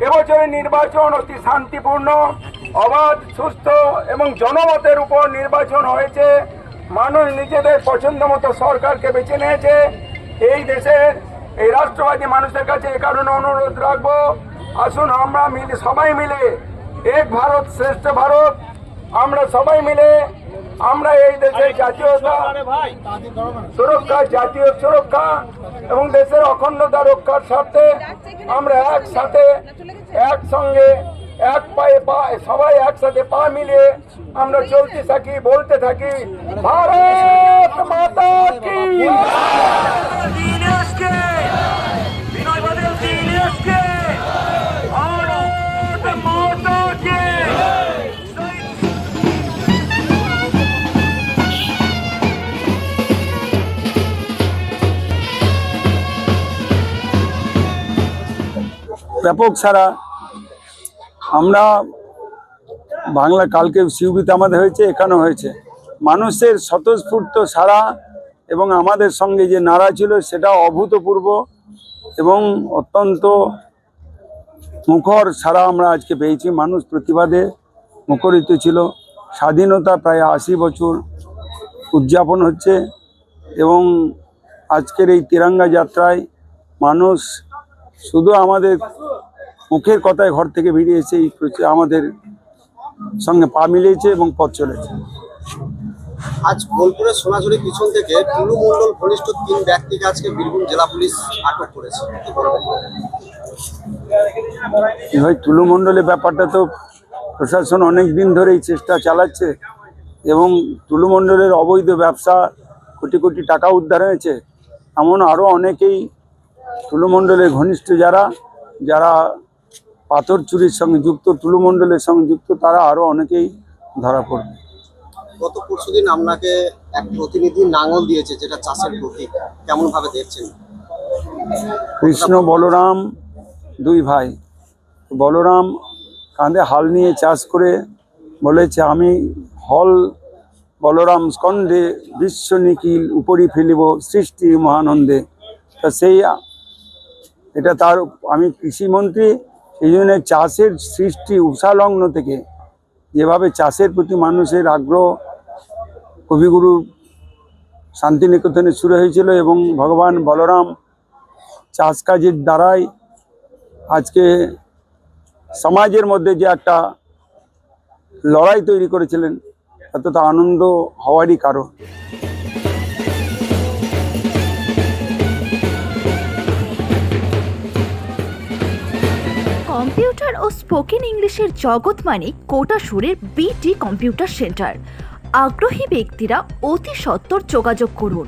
এবছরের নির্বাচন অতি শান্তিপূর্ণ, অবাধ, সুস্থ এবং জনমতের উপর নির্বাচন হয়েছে। মানুষ নিজেদের পছন্দ মতো সরকারকে বেছে নিয়েছে। এই দেশের এই রাষ্ট্রবাদী মানুষের কাছে এ কারণে অনুরোধ রাখবো, আসুন আমরা সবাই মিলে এক ভারত শ্রেষ্ঠ ভারত, আমরা সবাই মিলে আমরা এই দেশের জাতীয়তা সুরক্ষা, জাতীয় সুরক্ষা এবং দেশের অখণ্ডতা রক্ষার স্বার্থে আমরা একসাথে একসঙ্গে এক পায়ে পা সবাই একসাথে পা মিলিয়ে আমরা চলতে থাকি, বলতে থাকি, ভারত মাতা কি। ব্যাপক সারা আমরা বাংলা কালকে সিউবিতে আমাদের হয়েছে, এখানেও হয়েছে। মানুষের স্বতঃস্ফূর্ত সারা এবং আমাদের সঙ্গে যে নাড়া ছিল সেটা অভূতপূর্ব এবং অত্যন্ত মুখর সারা আমরা আজকে পেয়েছি। মানুষ প্রতিবাদে মুখরিত ছিল। স্বাধীনতা প্রায় 80 বছর উদযাপন হচ্ছে এবং আজকের এই তিরঙ্গা যাত্রায় মানুষ শুধু আমাদের মুখের কথায় ঘর থেকে বেরিয়েছে, আমাদের সঙ্গে পা মিলিয়েছে এবং পথ চলেছে। আজ বোলপুরের সোনাঝুরি পিছন থেকে টুলু মণ্ডল ঘনিষ্ঠ 3 ব্যক্তিকে আজকে বীরভূম জেলা পুলিশ আটক করেছে। ভাই, টুলু মণ্ডলের ব্যাপারটা তো প্রশাসন অনেক দিন ধরেই চেষ্টা চালাচ্ছে এবং টুলু মণ্ডলের অবৈধ ব্যবসা, কোটি কোটি টাকা উদ্ধার হয়েছে। এমন আরও অনেকেই টুলু মণ্ডলের ঘনিষ্ঠ যারা পাথর চুরির সঙ্গে যুক্ত, টুলু মণ্ডলের সঙ্গে যুক্ত, তারা আরও অনেকেই ধরা পড়বে। গত পরশুদিন আপনাকে এক প্রতিনিধি নাঙল দিয়েছে, যেটা চাষের প্রতীক, কেমন ভাবে দেখছেন? কৃষ্ণ বলরাম 2 ভাই। বলরাম কাঁধে হাল নিয়ে চাষ করে বলেছে, আমি হল বলরাম স্কন্ধে বিশ্ব নিখিল উপরি ফেলিব সৃষ্টি মহানন্দে। তা এটা তার, আমি কৃষিমন্ত্রী, সেই জন্য চাষের সৃষ্টি উষালগ্ন থেকে যেভাবে চাষের প্রতি মানুষের আগ্রহ কবিগুরু শান্তিনিকেতনে শুরু হয়েছিল এবং ভগবান বলরাম চাষ কাজের দ্বারাই আজকে সমাজের মধ্যে যে একটা লড়াই তৈরি করেছিলেন, এতটা আনন্দ হওয়ারই কারণ। কম্পিউটার ও স্পোকেন ইংলিশের জগৎ মানে কোটাসুরের বিটি কম্পিউটার সেন্টার। আগ্রহী ব্যক্তিরা অতি সত্বর যোগাযোগ করুন।